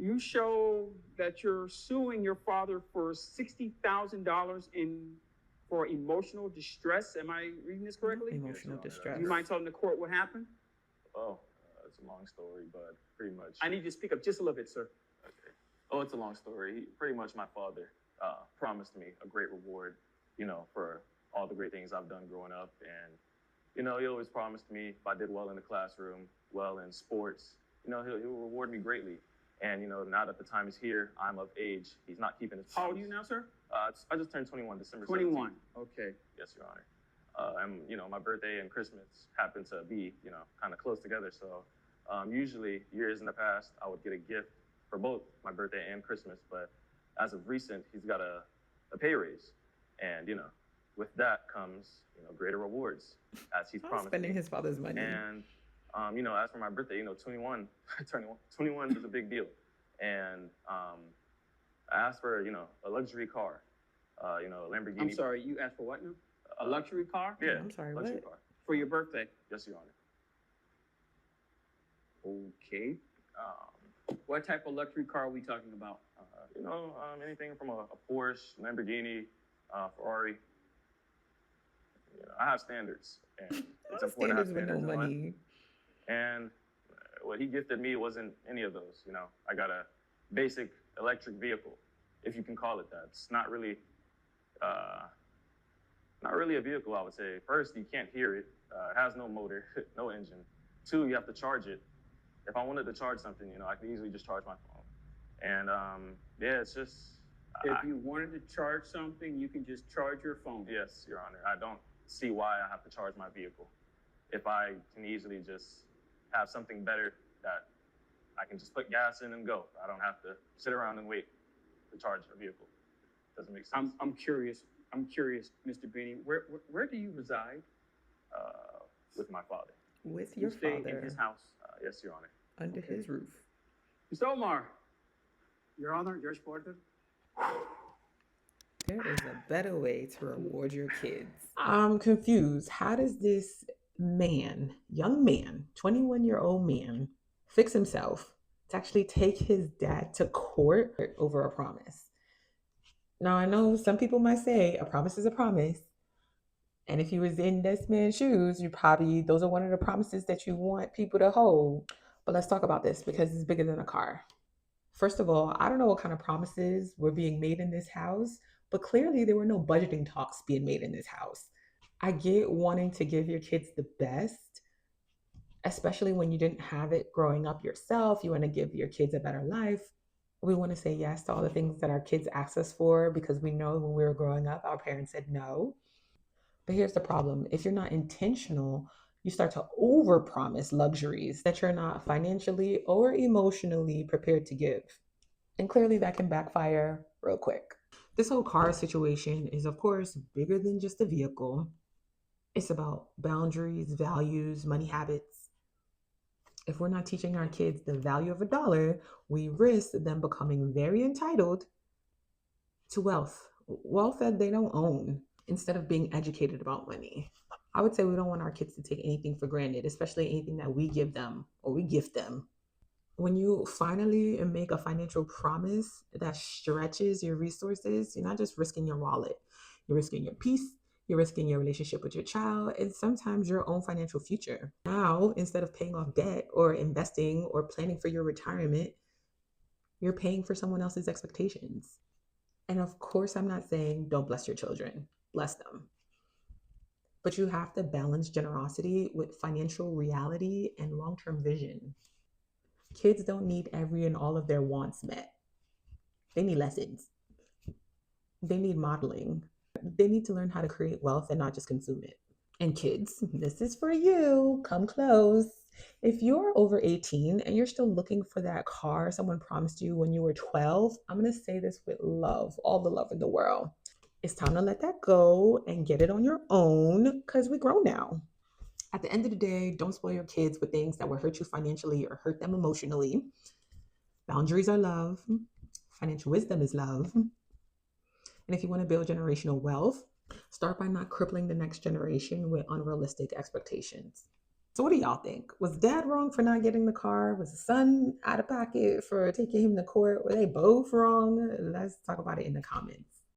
You show that you're suing your father for $60,000 in for emotional distress. Am I reading this correctly? Yes, Your Emotional Honor, Do that's you distress. mind correct. telling the court what happened? Oh, it's a long story, but pretty much. I need you to speak up just a little bit, sir. Okay. Oh, it's a long story. Pretty much, my father promised me a great reward, for all the great things I've done growing up, and he always promised me if I did well in the classroom, well in sports, he'll reward me greatly. And now that the time is here, I'm of age. He's not keeping his How promise. old are you now, sir? I just turned 21, December 21. 17th. Okay. Yes, Your Honor. And my birthday and Christmas happen to be kind of close together. So usually years in the past, I would get a gift for both my birthday and Christmas. But as of recent, he's got a pay raise, and with that comes greater rewards as he's I'm promised spending me. his father's money. And as for my birthday, 21, turning 21 is a big deal. And I asked for a luxury car, a Lamborghini. I'm sorry, you asked for what now? A luxury car? Yeah, I'm sorry, luxury what? car. For your birthday? Yes, Your Honor. Okay. What type of luxury car are we talking about? Anything from a Porsche, Lamborghini, Ferrari. I have standards, and it's important to have Standards with no standards in life. money. And what he gifted me wasn't any of those. I got a basic electric vehicle, if you can call it that. It's not really a vehicle, I would say. First, you can't hear it. It has no motor, no engine. Two, you have to charge it. If I wanted to charge something, I could easily just charge my phone. And it's just. If you wanted to charge something, you can just charge your phone. Yes, Your Honor. I don't see why I have to charge my vehicle. If I can easily just have something better that I can just put gas in and go. I don't have to sit around and wait to charge a vehicle. Doesn't make sense. I'm curious, Mr. Benny. Where do you reside? With my father. With You your stay father in his house. Yes, Your Honor. under his roof. Mr. Omar. Your Honor, George Porter. There is a better way to reward your kids. I'm confused. How does this young man, 21-year-old man, fix himself to actually take his dad to court over a promise? Now, I know some people might say a promise is a promise. And if you was in this man's shoes, those are one of the promises that you want people to hold. But let's talk about this because it's bigger than a car. First of all, I don't know what kind of promises were being made in this house, but clearly there were no budgeting talks being made in this house. I get wanting to give your kids the best, especially when you didn't have it growing up yourself. You want to give your kids a better life. We want to say yes to all the things that our kids ask us for because we know when we were growing up, our parents said no. But here's the problem. If you're not intentional, you start to overpromise luxuries that you're not financially or emotionally prepared to give. And clearly that can backfire real quick. This whole car situation is, of course, bigger than just a vehicle. It's about boundaries, values, money habits. If we're not teaching our kids the value of a dollar, we risk them becoming very entitled to wealth that they don't own, instead of being educated about money. I would say we don't want our kids to take anything for granted, especially anything that we give them or we gift them. When you finally make a financial promise that stretches your resources, you're not just risking your wallet, you're risking your peace, you're risking your relationship with your child, and sometimes your own financial future. Now, instead of paying off debt or investing or planning for your retirement, you're paying for someone else's expectations. And of course, I'm not saying don't bless your children, bless them. But you have to balance generosity with financial reality and long term vision. Kids don't need every and all of their wants met. They need lessons. They need modeling. They need to learn how to create wealth and not just consume it. And kids, this is for you. Come close. If you're over 18 and you're still looking for that car someone promised you when you were 12, I'm going to say this with love, all the love in the world. It's time to let that go and get it on your own because we grow now. At the end of the day, don't spoil your kids with things that will hurt you financially or hurt them emotionally. Boundaries are love. Financial wisdom is love. And if you want to build generational wealth, start by not crippling the next generation with unrealistic expectations. So what do y'all think? Was dad wrong for not getting the car? Was the son out of pocket for taking him to court? Were they both wrong? Let's talk about it in the comments.